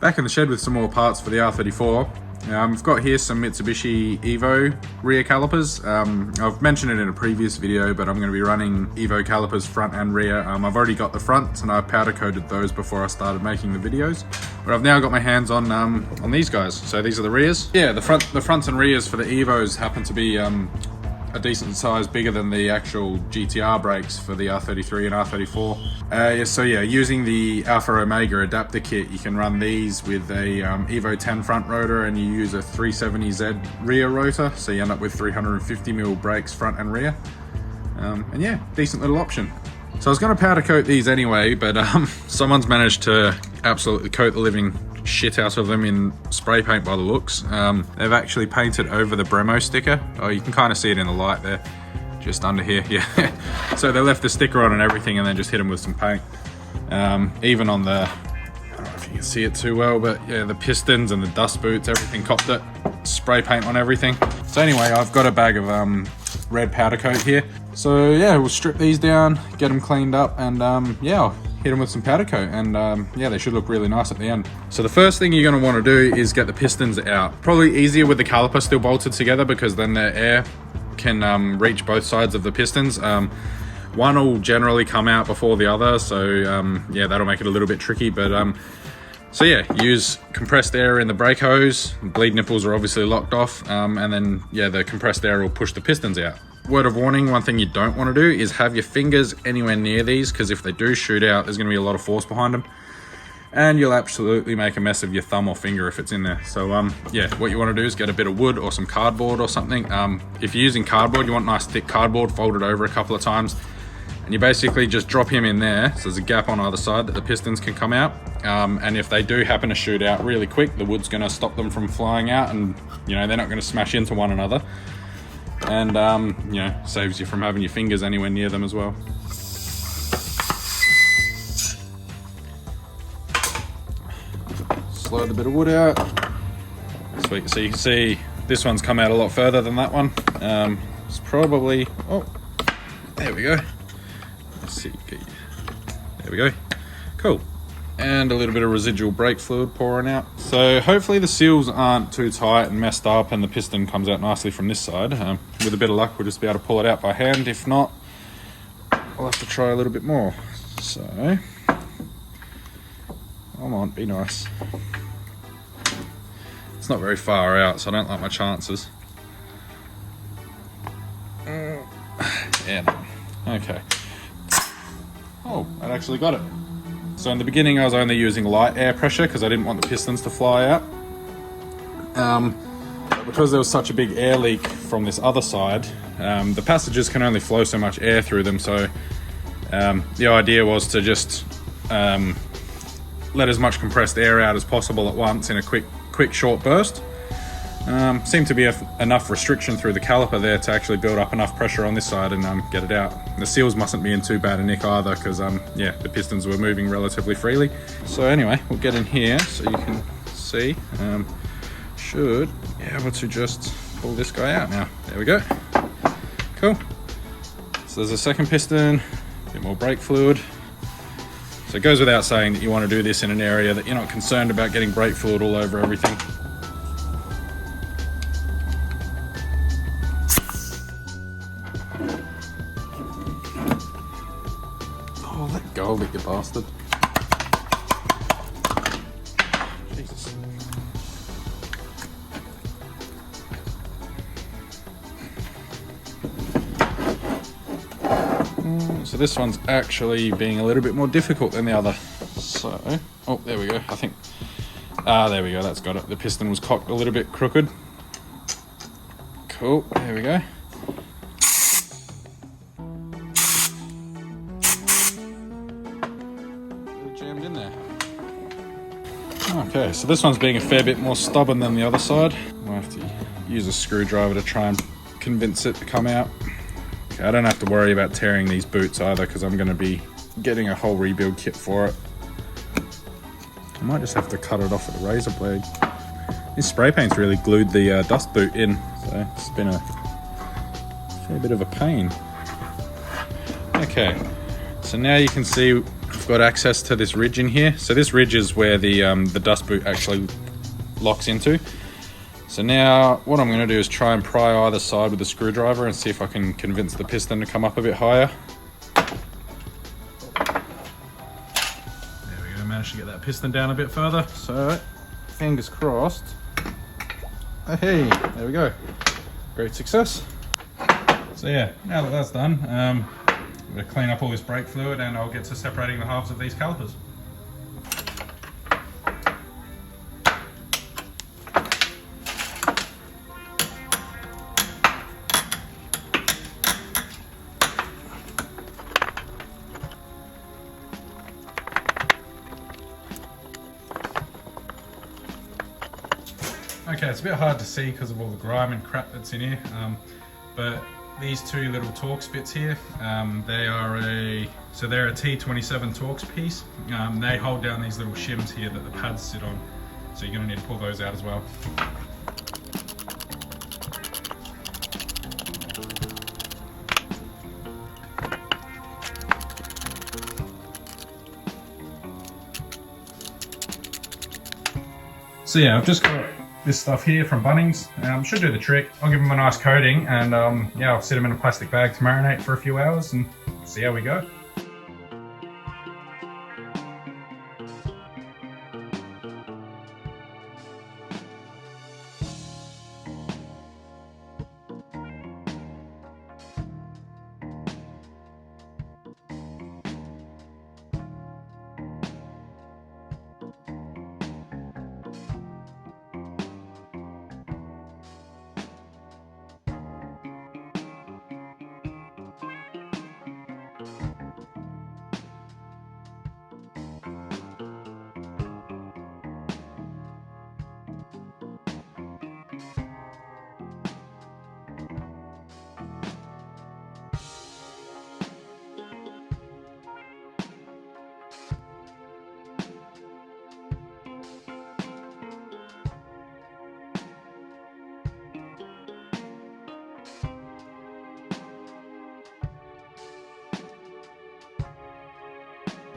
Back in the shed with some more parts for the R34. I've got here some Mitsubishi Evo rear calipers. I've mentioned it in a previous video, but I'm going to be running Evo calipers front and rear. I've already got the fronts and I powder coated those before I started making the videos. But I've now got my hands on these guys. So these are the rears. Yeah, the fronts and rears for the Evos happen to be a decent size bigger than the actual GTR brakes for the R33 and R34. So yeah, using the Alpha Omega adapter kit, you can run these with a Evo 10 front rotor and you use a 370Z rear rotor, so you end up with 350mm brakes front and rear. And yeah, decent little option. So I was going to powder coat these anyway, but someone's managed to absolutely coat the living shit out of them in spray paint by the looks. They've actually painted over the Bremo sticker. Oh, you can kind of see it in the light there, just under here. Yeah. So they left the sticker on and everything and then just hit them with some paint. Even on the, I don't know if you can see it too well, but yeah, the pistons and the dust boots, everything copped it. Spray paint on everything. So anyway, I've got a bag of red powder coat here. So yeah, we'll strip these down, get them cleaned up, and yeah, I'll hit them with some powder coat, and yeah, they should look really nice at the end. So the first thing you're going to want to do is get the pistons out. Probably easier with the caliper still bolted together, because then the air can reach both sides of the pistons. One will generally come out before the other, so yeah, that'll make it a little bit tricky. But so yeah, use compressed air in the brake hose. Bleed nipples are obviously locked off, and then yeah, the compressed air will push the pistons out. Word of warning, one thing you don't want to do is have your fingers anywhere near these, because if they do shoot out, there's going to be a lot of force behind them, and you'll absolutely make a mess of your thumb or finger if it's in there. So yeah, what you want to do is get a bit of wood or some cardboard or something. If you're using cardboard, you want nice thick cardboard, fold it over a couple of times, and you basically just drop him in there, so there's a gap on either side that the pistons can come out. And if they do happen to shoot out really quick, the wood's going to stop them from flying out, and you know, they're not going to smash into one another. And you know, saves you from having your fingers anywhere near them as well. Slide a bit of wood out. Sweet. So you can see this one's come out a lot further than that one. It's probably, oh, there we go. Let's see. There we go. Cool. And a little bit of residual brake fluid pouring out. So hopefully the seals aren't too tight and messed up and the piston comes out nicely from this side. With a bit of luck, we'll just be able to pull it out by hand. If not, I'll have to try a little bit more. So, come on, be nice. It's not very far out, so I don't like my chances. Yeah, okay. Oh, I actually got it. So in the beginning I was only using light air pressure because I didn't want the pistons to fly out. Because there was such a big air leak from this other side, the passages can only flow so much air through them, so the idea was to just let as much compressed air out as possible at once in a quick short burst. Seemed to be enough restriction through the caliper there to actually build up enough pressure on this side and get it out. The seals mustn't be in too bad a nick either, because yeah, the pistons were moving relatively freely. So anyway, we'll get in here so you can see. Should be able to just pull this guy out now. There we go. Cool. So there's a second piston, a bit more brake fluid. So it goes without saying that you want to do this in an area that you're not concerned about getting brake fluid all over everything. Oh, let go of it, you bastard. Jesus. So this one's actually being a little bit more difficult than the other. So, oh, there we go. I think, there we go, that's got it. The piston was cocked a little bit crooked. Cool, there we go. Really jammed in there. Okay, so this one's being a fair bit more stubborn than the other side. I'll have to use a screwdriver to try and convince it to come out. Okay, I don't have to worry about tearing these boots either, because I'm going to be getting a whole rebuild kit for it. I might just have to cut it off with a razor blade. This spray paint's really glued the dust boot in, so it's been a fair bit of a pain. Okay, so now you can see I've got access to this ridge in here. So this ridge is where the dust boot actually locks into. So now what I'm going to do is try and pry either side with a screwdriver and see if I can convince the piston to come up a bit higher. There we go, managed to get that piston down a bit further. So fingers crossed. Hey, there we go. Great success. So yeah, now that that's done, I'm going to clean up all this brake fluid and I'll get to separating the halves of these calipers. Okay, it's a bit hard to see because of all the grime and crap that's in here, but these two little Torx bits here, they're a T27 Torx piece. They hold down these little shims here that the pads sit on, so you're going to need to pull those out as well. So yeah, I've just got this stuff here from Bunnings. Should do the trick. I'll give them a nice coating and yeah, I'll sit them in a plastic bag to marinate for a few hours and see how we go.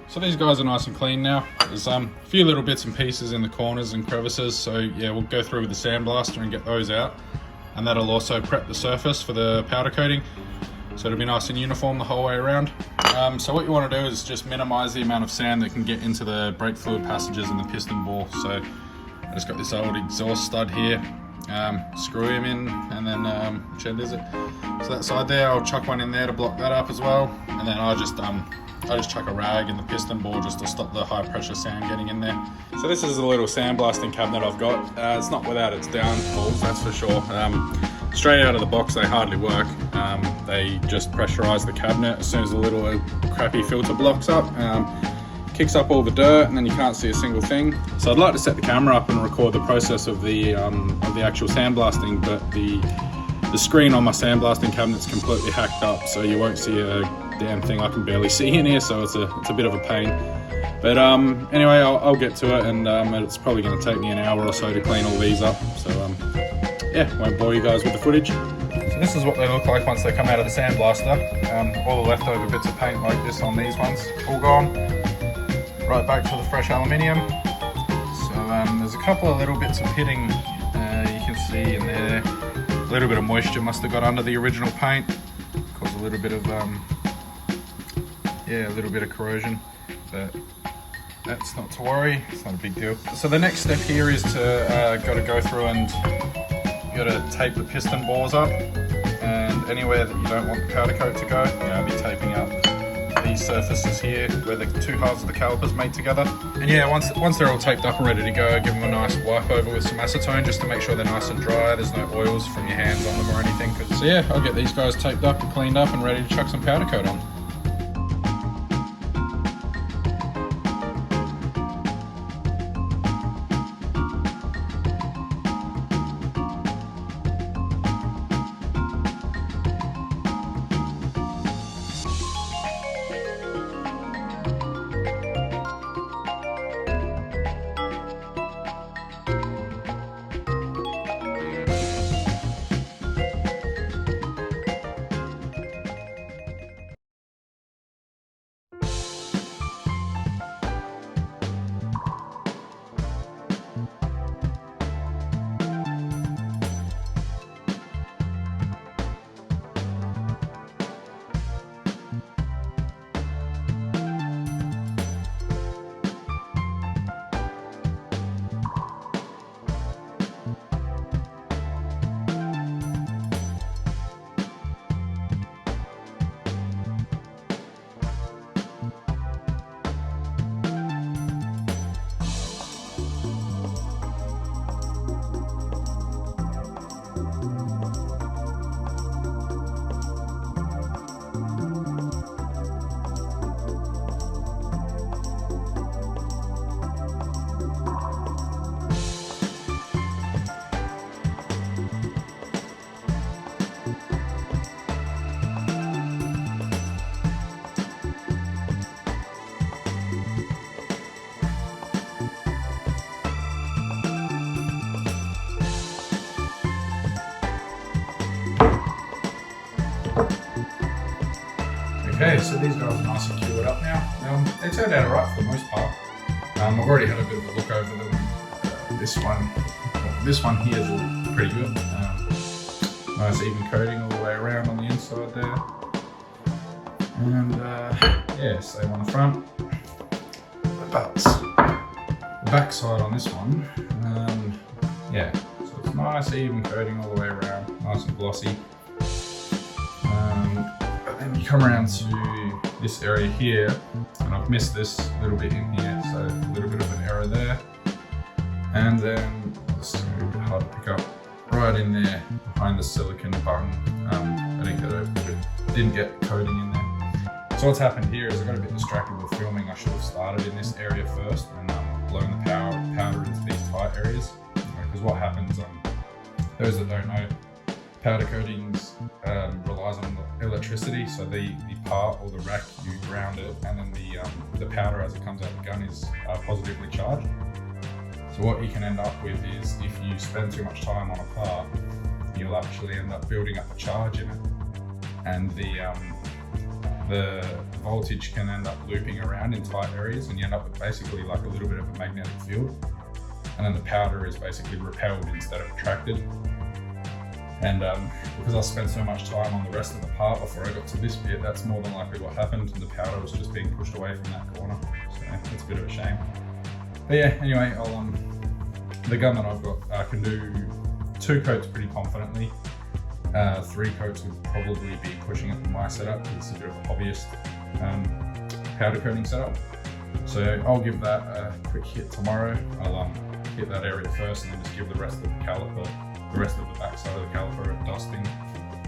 So these guys are nice and clean now. There's a few little bits and pieces in the corners and crevices, so yeah, we'll go through with the sandblaster and get those out, and that'll also prep the surface for the powder coating, so it'll be nice and uniform the whole way around. So what you want to do is just minimize the amount of sand that can get into the brake fluid passages in the piston bore. So I just got this old exhaust stud here, screw him in, and then which end is it? So that side there, I'll chuck one in there to block that up as well, and then I just chuck a rag in the piston bore just to stop the high pressure sand getting in there. So this is a little sandblasting cabinet I've got. It's not without its downfalls, that's for sure. Straight out of the box they hardly work. They just pressurize the cabinet as soon as the little crappy filter blocks up. Kicks up all the dirt and then you can't see a single thing. So I'd like to set the camera up and record the process of the actual sandblasting, but the screen on my sandblasting cabinet's completely hacked up, so you won't see a damn thing. I can barely see in here, so it's a bit of a pain. But anyway, I'll get to it, and it's probably going to take me an hour or so to clean all these up. So yeah, won't bore you guys with the footage. So this is what they look like once they come out of the sandblaster. All the leftover bits of paint like this on these ones, all gone. Right back to the fresh aluminium. So there's a couple of little bits of pitting you can see in there. A little bit of moisture must have got under the original paint, caused a little bit of yeah, a little bit of corrosion, but that's not to worry, it's not a big deal. So the next step here is to go through and you got to tape the piston bores up, and anywhere that you don't want the powder coat to go, I'll be taping up these surfaces here where the two halves of the calipers mate together. And yeah, once they're all taped up and ready to go, give them a nice wipe over with some acetone just to make sure they're nice and dry, there's no oils from your hands on them or anything. So yeah, I'll get these guys taped up and cleaned up and ready to chuck some powder coat on. Okay, so these guys are nice and cured up now. They turned out alright for the most part. I've already had a bit of a look over them. This one here is pretty good. Nice even coating all the way around on the inside there. And yeah, same on the front. The back side on this one, yeah, so it's nice even coating all the way around, nice and glossy. But then you come around to this area here, and I've missed this little bit in here, so a little bit of an error there. And then it's a little bit hard to pick up right in there behind the silicone bung. Didn't get coating in there. So what's happened here is I got a bit distracted with filming. I should have started in this area first and blown the powder into these tight areas. Because what happens, those that don't know, powder coatings relies on the electricity. So the part or the rack, you ground it, and then the powder as it comes out of the gun is positively charged. So what you can end up with is, if you spend too much time on a part, you'll actually end up building up a charge in it, and the voltage can end up looping around in tight areas, and you end up with basically like a little bit of a magnetic field, and then the powder is basically repelled instead of attracted. And because I spent so much time on the rest of the part before I got to this bit, that's more than likely what happened, and the powder was just being pushed away from that corner. So it's a bit of a shame. But yeah, anyway, the gun that I've got can do 2 coats pretty confidently. 3 coats would probably be pushing it for my setup, because it's a bit of a hobbyist powder coating setup. So I'll give that a quick hit tomorrow. I'll hit that area first, and then just give the rest of the caliper, the rest of the back side of the caliper a dusting.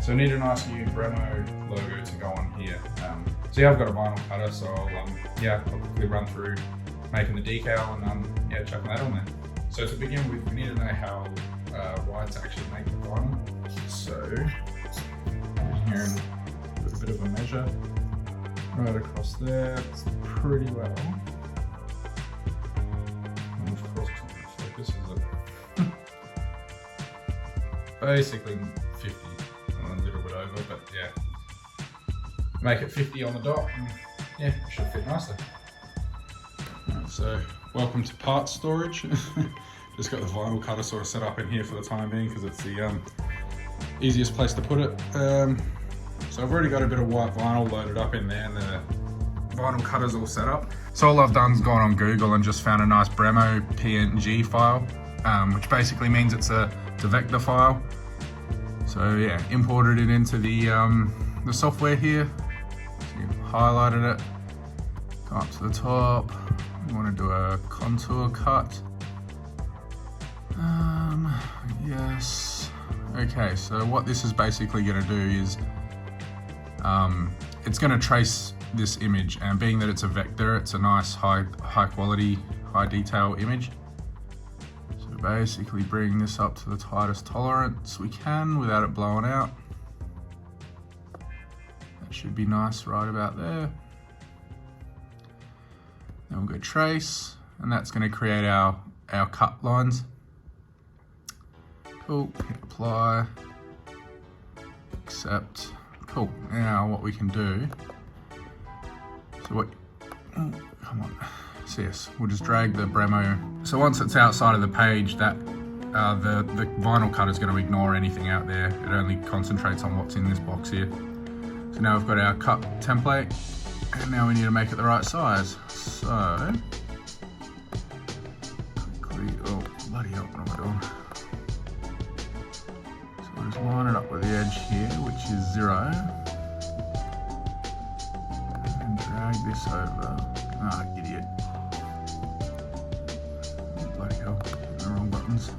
So I need a nice new Bremo logo to go on here. So yeah, I've got a vinyl cutter, so I'll quickly run through making the decal and yeah, chucking that on there. So to begin with, we need to know how wide to actually make the vinyl. So here and put a bit of a measure right across there. It's pretty well. And of course, focus is basically 50, a little bit over, but yeah, make it 50 on the dot, and yeah, it should fit nicely. Right, so welcome to parts storage. Just got the vinyl cutter sort of set up in here for the time being, because it's the easiest place to put it. So I've already got a bit of white vinyl loaded up in there, and the vinyl cutter's all set up. So all I've done is gone on Google and just found a nice Bremo PNG file, which basically means it's a vector file. So yeah, imported it into the software here. So you've highlighted it, go up to the top. You want to do a contour cut. Yes. Okay, so what this is basically going to do is it's going to trace this image, and being that it's a vector, it's a nice high quality, high detail image. So basically bring this up to the tightest tolerance we can without it blowing out. That should be nice right about there. Then we'll go trace, and that's going to create our cut lines. Cool, hit apply, accept. Cool, now what we can do, come on, so yes, we'll just drag the Bremo. So once it's outside of the page, that the vinyl cutter is going to ignore anything out there. It only concentrates on what's in this box here. So now we've got our cut template, and now we need to make it the right size. So, quickly, oh bloody hell, what am I doing? Just line it up with the edge here, which is 0, and drag this over. Ah, idiot. Oh, bloody hell, the wrong buttons.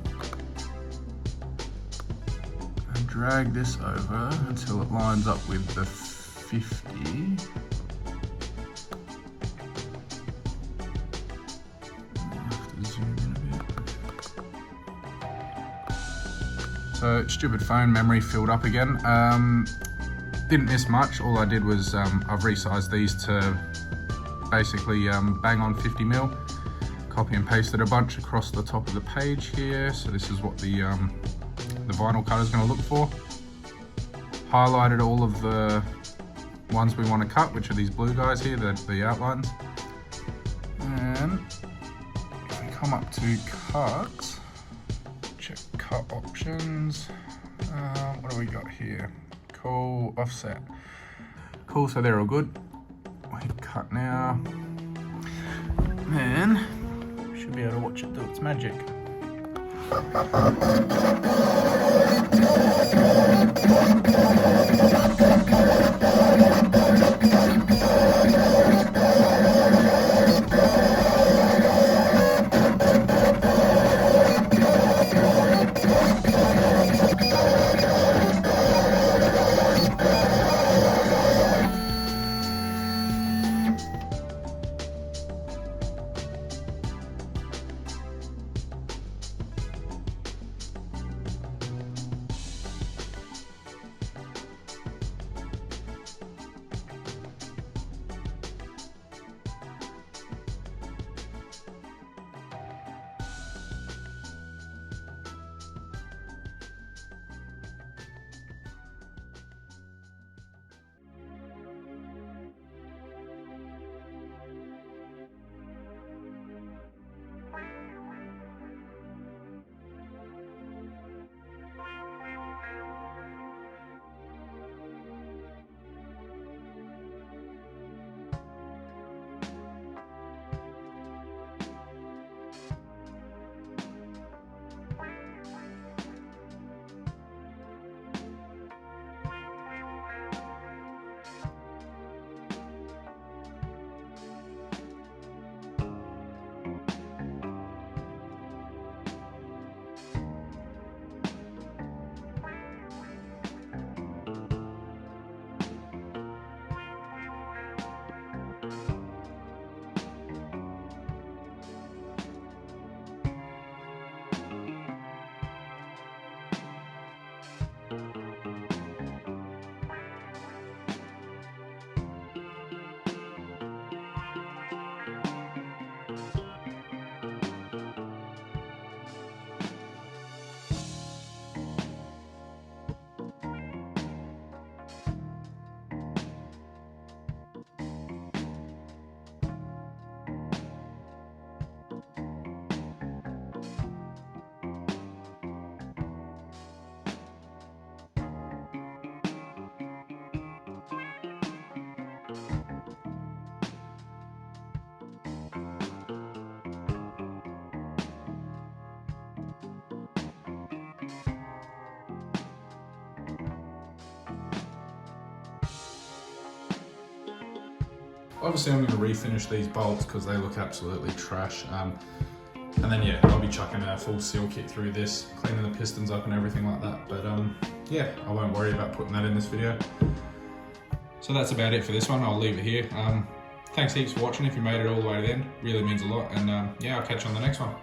And drag this over until it lines up with the 50. So stupid phone memory filled up again. Didn't miss much. All I did was I've resized these to basically bang on 50mm. Copy and pasted a bunch across the top of the page here. So this is what the vinyl cutter is going to look for. Highlighted all of the ones we want to cut, which are these blue guys here, the outlines. And if we come up to cut, check cut options. What do we got here? Cool, offset. Cool, so they're all good. We'll hit cut now. And we should be able to watch it do its magic. Obviously I'm going to refinish these bolts because they look absolutely trash. And then yeah, I'll be chucking a full seal kit through this, cleaning the pistons up and everything like that. But yeah, I won't worry about putting that in this video. So that's about it for this one. I'll leave it here. Thanks heaps for watching. If you made it all the way to the end, really means a lot. And yeah, I'll catch you on the next one.